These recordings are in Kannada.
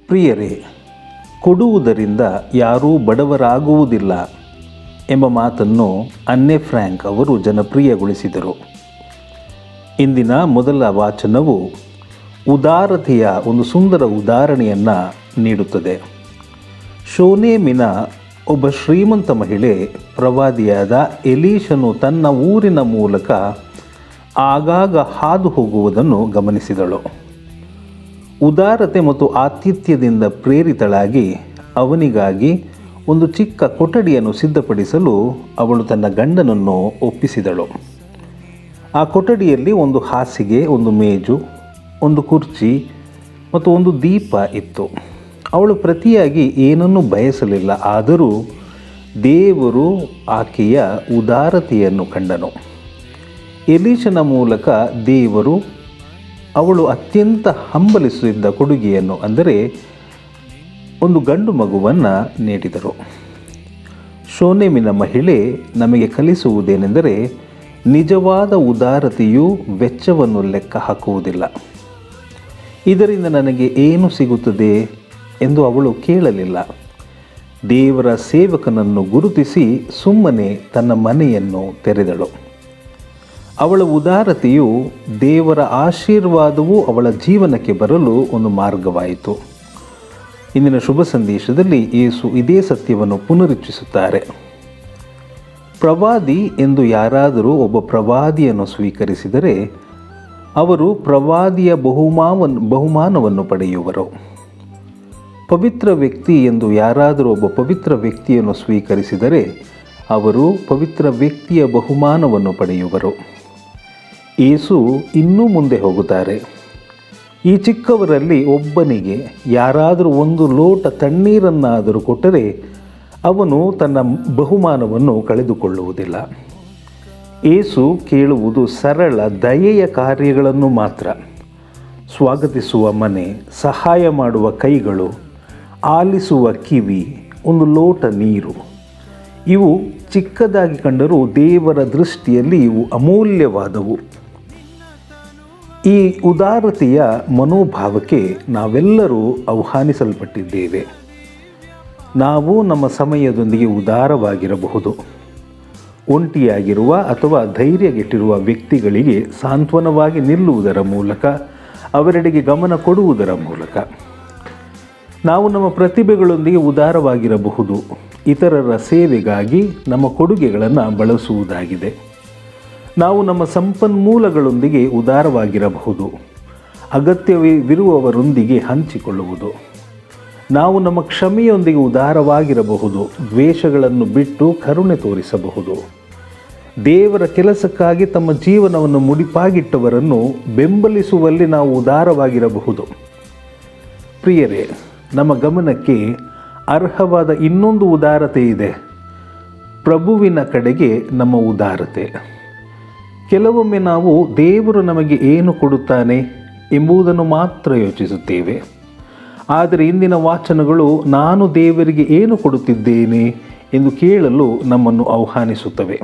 ಪ್ರಿಯರೇ, ಕೊಡುವುದರಿಂದ ಯಾರೂ ಬಡವರಾಗುವುದಿಲ್ಲ ಎಂಬ ಮಾತನ್ನು ಅನ್ನೆ ಫ್ರ್ಯಾಂಕ್ ಅವರು ಜನಪ್ರಿಯಗೊಳಿಸಿದರು. ಇಂದಿನ ಮೊದಲ ವಾಚನವು ಉದಾರತೆಯ ಒಂದು ಸುಂದರ ಉದಾಹರಣೆಯನ್ನು ನೀಡುತ್ತದೆ. ಶೋನೇಮಿನ ಒಬ್ಬ ಶ್ರೀಮಂತ ಮಹಿಳೆ ಪ್ರವಾದಿಯಾದ ಎಲೀಷನು ತನ್ನ ಊರಿನ ಮೂಲಕ ಆಗಾಗ ಹಾದು ಹೋಗುವುದನ್ನು ಗಮನಿಸಿದಳು. ಉದಾರತೆ ಮತ್ತು ಆತಿಥ್ಯದಿಂದ ಪ್ರೇರಿತಳಾಗಿ ಅವನಿಗಾಗಿ ಒಂದು ಚಿಕ್ಕ ಕೊಠಡಿಯನ್ನು ಸಿದ್ಧಪಡಿಸಲು ಅವಳು ತನ್ನ ಗಂಡನನ್ನು ಒಪ್ಪಿಸಿದಳು. ಆ ಕೊಠಡಿಯಲ್ಲಿ ಒಂದು ಹಾಸಿಗೆ, ಒಂದು ಮೇಜು, ಒಂದು ಕುರ್ಚಿ ಮತ್ತು ಒಂದು ದೀಪ ಇತ್ತು. ಅವಳು ಪ್ರತಿಯಾಗಿ ಏನನ್ನೂ ಬಯಸಲಿಲ್ಲ. ಆದರೂ ದೇವರು ಆಕೆಯ ಉದಾರತೆಯನ್ನು ಕಂಡನು. ಎಲೀಷನ ಮೂಲಕ ದೇವರು ಅವಳು ಅತ್ಯಂತ ಹಂಬಲಿಸಿದ್ದ ಕೊಡುಗೆಯನ್ನು, ಅಂದರೆ ಒಂದು ಗಂಡು ಮಗುವನ್ನು ನೀಡಿದರು. ಶೋನೇಮಿನ ಮಹಿಳೆ ನಮಗೆ ಕಲಿಸುವುದೇನೆಂದರೆ, ನಿಜವಾದ ಉದಾರತೆಯು ವೆಚ್ಚವನ್ನು ಲೆಕ್ಕ ಹಾಕುವುದಿಲ್ಲ. ಇದರಿಂದ ನನಗೆ ಏನು ಸಿಗುತ್ತದೆ ಎಂದು ಅವಳು ಕೇಳಲಿಲ್ಲ. ದೇವರ ಸೇವಕನನ್ನು ಗುರುತಿಸಿ ಸುಮ್ಮನೆ ತನ್ನ ಮನೆಯನ್ನು ತೆರೆದಳು. ಅವಳ ಉದಾರತೆಯು ದೇವರ ಆಶೀರ್ವಾದವು ಅವಳ ಜೀವನಕ್ಕೆ ಬರಲು ಒಂದು ಮಾರ್ಗವಾಯಿತು. ಇಂದಿನ ಶುಭ ಸಂದೇಶದಲ್ಲಿ ಯೇಸು ಇದೇ ಸತ್ಯವನ್ನು ಪುನರುಚ್ಚರಿಸುತ್ತಾರೆ. ಪ್ರವಾದಿ ಎಂದು ಯಾರಾದರೂ ಒಬ್ಬ ಪ್ರವಾದಿಯನ್ನು ಸ್ವೀಕರಿಸಿದರೆ ಅವರು ಪ್ರವಾದಿಯ ಬಹುಮಾನವನ್ನು ಪಡೆಯುವರು. ಪವಿತ್ರ ವ್ಯಕ್ತಿ ಎಂದು ಯಾರಾದರೂ ಒಬ್ಬ ಪವಿತ್ರ ವ್ಯಕ್ತಿಯನ್ನು ಸ್ವೀಕರಿಸಿದರೆ ಅವರು ಪವಿತ್ರ ವ್ಯಕ್ತಿಯ ಬಹುಮಾನವನ್ನು ಪಡೆಯುವರು. ಯೇಸು ಇನ್ನೂ ಮುಂದೆ ಹೋಗುತ್ತಾರೆ. ಈ ಚಿಕ್ಕವರಲ್ಲಿ ಒಬ್ಬನಿಗೆ ಯಾರಾದರೂ ಒಂದು ಲೋಟ ತಣ್ಣೀರನ್ನಾದರೂ ಕೊಟ್ಟರೆ ಅವನು ತನ್ನ ಬಹುಮಾನವನ್ನು ಕಳೆದುಕೊಳ್ಳುವುದಿಲ್ಲ. ಯೇಸು ಕೇಳುವುದು ಸರಳ ದಯೆಯ ಕಾರ್ಯಗಳನ್ನು ಮಾತ್ರ. ಸ್ವಾಗತಿಸುವ ಮನೆ, ಸಹಾಯ ಮಾಡುವ ಕೈಗಳು, ಆಲಿಸುವ ಕಿವಿ, ಒಂದು ಲೋಟ ನೀರು. ಇವು ಚಿಕ್ಕದಾಗಿ ಕಂಡರೂ ದೇವರ ದೃಷ್ಟಿಯಲ್ಲಿ ಇವು ಅಮೂಲ್ಯವಾದವು. ಈ ಉದಾರತೆಯ ಮನೋಭಾವಕ್ಕೆ ನಾವೆಲ್ಲರೂ ಆಹ್ವಾನಿಸಲ್ಪಟ್ಟಿದ್ದೇವೆ. ನಾವು ನಮ್ಮ ಸಮಯದೊಂದಿಗೆ ಉದಾರವಾಗಿರಬಹುದು. ಒಂಟಿಯಾಗಿರುವ ಅಥವಾ ಧೈರ್ಯಗೆಟ್ಟಿರುವ ವ್ಯಕ್ತಿಗಳಿಗೆ ಸಾಂತ್ವನವಾಗಿ ನಿಲ್ಲುವುದರ ಮೂಲಕ, ಅವರೆಡೆಗೆ ಗಮನ ಕೊಡುವುದರ ಮೂಲಕ ನಾವು ನಮ್ಮ ಪ್ರತಿಭೆಗಳೊಂದಿಗೆ ಉದಾರವಾಗಿರಬಹುದು. ಇತರರ ಸೇವೆಗಾಗಿ ನಮ್ಮ ಕೊಡುಗೆಗಳನ್ನು ಬಳಸುವುದಾಗಿದೆ. ನಾವು ನಮ್ಮ ಸಂಪನ್ಮೂಲಗಳೊಂದಿಗೆ ಉದಾರವಾಗಿರಬಹುದು. ಅಗತ್ಯವಿರುವವರೊಂದಿಗೆ ಹಂಚಿಕೊಳ್ಳುವುದು. ನಾವು ನಮ್ಮ ಕ್ಷಮೆಯೊಂದಿಗೆ ಉದಾರವಾಗಿರಬಹುದು. ದ್ವೇಷಗಳನ್ನು ಬಿಟ್ಟು ಕರುಣೆ ತೋರಿಸಬಹುದು. ದೇವರ ಕೆಲಸಕ್ಕಾಗಿ ತಮ್ಮ ಜೀವನವನ್ನು ಮುಡಿಪಾಗಿಟ್ಟವರನ್ನು ಬೆಂಬಲಿಸುವಲ್ಲಿ ನಾವು ಉದಾರವಾಗಿರಬಹುದು. ಪ್ರಿಯರೇ, ನಮ್ಮ ಗಮನಕ್ಕೆ ಅರ್ಹವಾದ ಇನ್ನೊಂದು ಉದಾರತೆ ಇದೆ. ಪ್ರಭುವಿನ ಕಡೆಗೆ ನಮ್ಮ ಉದಾರತೆ. ಕೆಲವೊಮ್ಮೆ ನಾವು ದೇವರು ನಮಗೆ ಏನು ಕೊಡುತ್ತಾನೆ ಎಂಬುದನ್ನು ಮಾತ್ರ ಯೋಚಿಸುತ್ತೇವೆ. ಆದರೆ ಇಂದಿನ ವಾಚನಗಳು ನಾನು ದೇವರಿಗೆ ಏನು ಕೊಡುತ್ತಿದ್ದೇನೆ ಎಂದು ಕೇಳಲು ನಮ್ಮನ್ನು ಆಹ್ವಾನಿಸುತ್ತವೆ.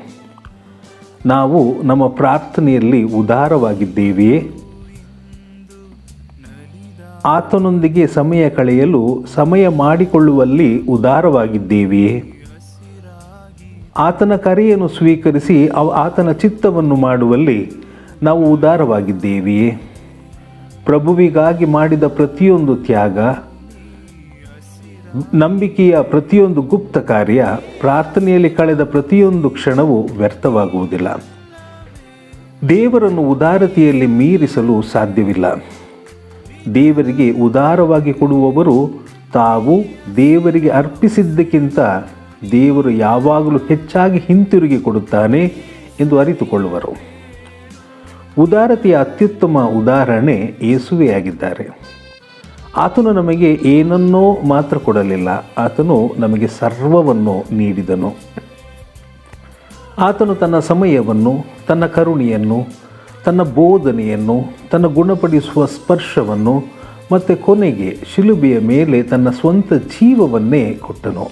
ನಾವು ನಮ್ಮ ಪ್ರಾರ್ಥನೆಯಲ್ಲಿ ಉದಾರವಾಗಿದ್ದೇವೆಯೇ? ಆತನೊಂದಿಗೆ ಸಮಯ ಕಳೆಯಲು ಸಮಯ ಮಾಡಿಕೊಳ್ಳುವಲ್ಲಿ ಉದಾರವಾಗಿದ್ದೇವೆಯೇ? ಆತನ ಕರೆಯನ್ನು ಸ್ವೀಕರಿಸಿ ಆತನ ಚಿತ್ತವನ್ನು ಮಾಡುವಲ್ಲಿ ನಾವು ಉದಾರವಾಗಿದ್ದೇವೆಯೇ? ಪ್ರಭುವಿಗಾಗಿ ಮಾಡಿದ ಪ್ರತಿಯೊಂದು ತ್ಯಾಗ, ನಂಬಿಕೆಯ ಪ್ರತಿಯೊಂದು ಗುಪ್ತ ಕಾರ್ಯ, ಪ್ರಾರ್ಥನೆಯಲ್ಲಿ ಕಳೆದ ಪ್ರತಿಯೊಂದು ಕ್ಷಣವೂ ವ್ಯರ್ಥವಾಗುವುದಿಲ್ಲ. ದೇವರನ್ನು ಉದಾರತೆಯಲ್ಲಿ ಮೀರಿಸಲು ಸಾಧ್ಯವಿಲ್ಲ. ದೇವರಿಗೆ ಉದಾರವಾಗಿ ಕೊಡುವವರು ತಾವು ದೇವರಿಗೆ ಅರ್ಪಿಸಿದ್ದಕ್ಕಿಂತ ದೇವರು ಯಾವಾಗಲೂ ಹೆಚ್ಚಾಗಿ ಹಿಂತಿರುಗಿ ಕೊಡುತ್ತಾನೆ ಎಂದು ಅರಿತುಕೊಳ್ಳುವರು. ಉದಾರತೆಯ ಅತ್ಯುತ್ತಮ ಉದಾಹರಣೆ ಯೇಸುವೇ ಆಗಿದ್ದಾರೆ. ಆತನು ನಮಗೆ ಏನನ್ನೋ ಮಾತ್ರ ಕೊಡಲಿಲ್ಲ, ಆತನು ನಮಗೆ ಸರ್ವವನ್ನು ನೀಡಿದನು. ಆತನು ತನ್ನ ಸಮಯವನ್ನು, ತನ್ನ ಕರುಣೆಯನ್ನು, ತನ್ನ ಬೋಧನೆಯನ್ನು, ತನ್ನ ಗುಣಪಡಿಸುವ ಸ್ಪರ್ಶವನ್ನು ಮತ್ತು ಕೊನೆಗೆ ಶಿಲುಬೆಯ ಮೇಲೆ ತನ್ನ ಸ್ವಂತ ಜೀವವನ್ನೇ ಕೊಟ್ಟನು.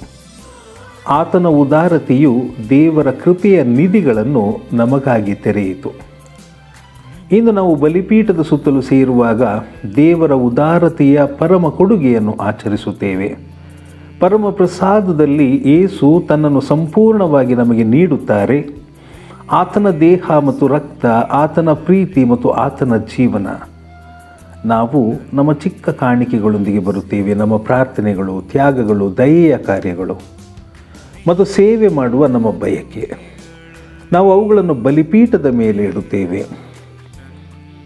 ಆತನ ಉದಾರತೆಯು ದೇವರ ಕೃಪೆಯ ನಿಧಿಗಳನ್ನು ನಮಗಾಗಿ ತೆರೆಯಿತು. ಇಂದು ನಾವು ಬಲಿಪೀಠದ ಸುತ್ತಲೂ ಸೇರುವಾಗ ದೇವರ ಉದಾರತೆಯ ಪರಮ ಕೊಡುಗೆಯನ್ನು ಆಚರಿಸುತ್ತೇವೆ. ಪರಮ ಪ್ರಸಾದದಲ್ಲಿ ಯೇಸು ತನ್ನನ್ನು ಸಂಪೂರ್ಣವಾಗಿ ನಮಗೆ ನೀಡುತ್ತಾರೆ. ಆತನ ದೇಹ ಮತ್ತು ರಕ್ತ, ಆತನ ಪ್ರೀತಿ ಮತ್ತು ಆತನ ಜೀವನ. ನಾವು ನಮ್ಮ ಚಿಕ್ಕ ಕಾಣಿಕೆಗಳೊಂದಿಗೆ ಬರುತ್ತೇವೆ. ನಮ್ಮ ಪ್ರಾರ್ಥನೆಗಳು, ತ್ಯಾಗಗಳು, ದಯೆಯ ಕಾರ್ಯಗಳು ಮತ್ತು ಸೇವೆ ಮಾಡುವ ನಮ್ಮ ಬಯಕೆ, ನಾವು ಅವುಗಳನ್ನು ಬಲಿಪೀಠದ ಮೇಲೆ ಇಡುತ್ತೇವೆ.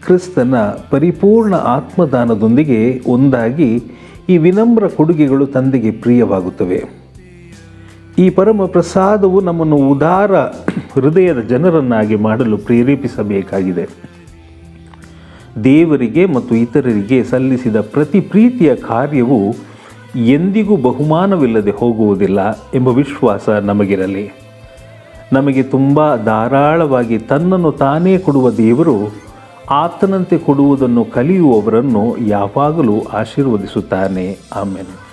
ಕ್ರಿಸ್ತನ ಪರಿಪೂರ್ಣ ಆತ್ಮದಾನದೊಂದಿಗೆ ಒಂದಾಗಿ ಈ ವಿನಮ್ರ ಕೊಡುಗೆಗಳು ತಂದೆಗೆ ಪ್ರಿಯವಾಗುತ್ತವೆ. ಈ ಪರಮ ಪ್ರಸಾದವು ನಮ್ಮನ್ನು ಉದಾರ ಹೃದಯದ ಜನರನ್ನಾಗಿ ಮಾಡಲು ಪ್ರೇರೇಪಿಸಬೇಕಾಗಿದೆ. ದೇವರಿಗೆ ಮತ್ತು ಇತರರಿಗೆ ಸಲ್ಲಿಸಿದ ಪ್ರತಿ ಪ್ರೀತಿಯ ಕಾರ್ಯವು ಎಂದಿಗೂ ಬಹುಮಾನವಿಲ್ಲದೆ ಹೋಗುವುದಿಲ್ಲ ಎಂಬ ವಿಶ್ವಾಸ ನಮಗಿರಲಿ. ನಮಗೆ ತುಂಬ ಧಾರಾಳವಾಗಿ ತನ್ನನ್ನು ತಾನೇ ಕೊಡುವ ದೇವರು ಆತನಂತೆ ಕೊಡುವುದನ್ನು ಕಲಿಯುವವರನ್ನು ಯಾವಾಗಲೂ ಆಶೀರ್ವದಿಸುತ್ತಾನೆ. ಆಮೆನ್.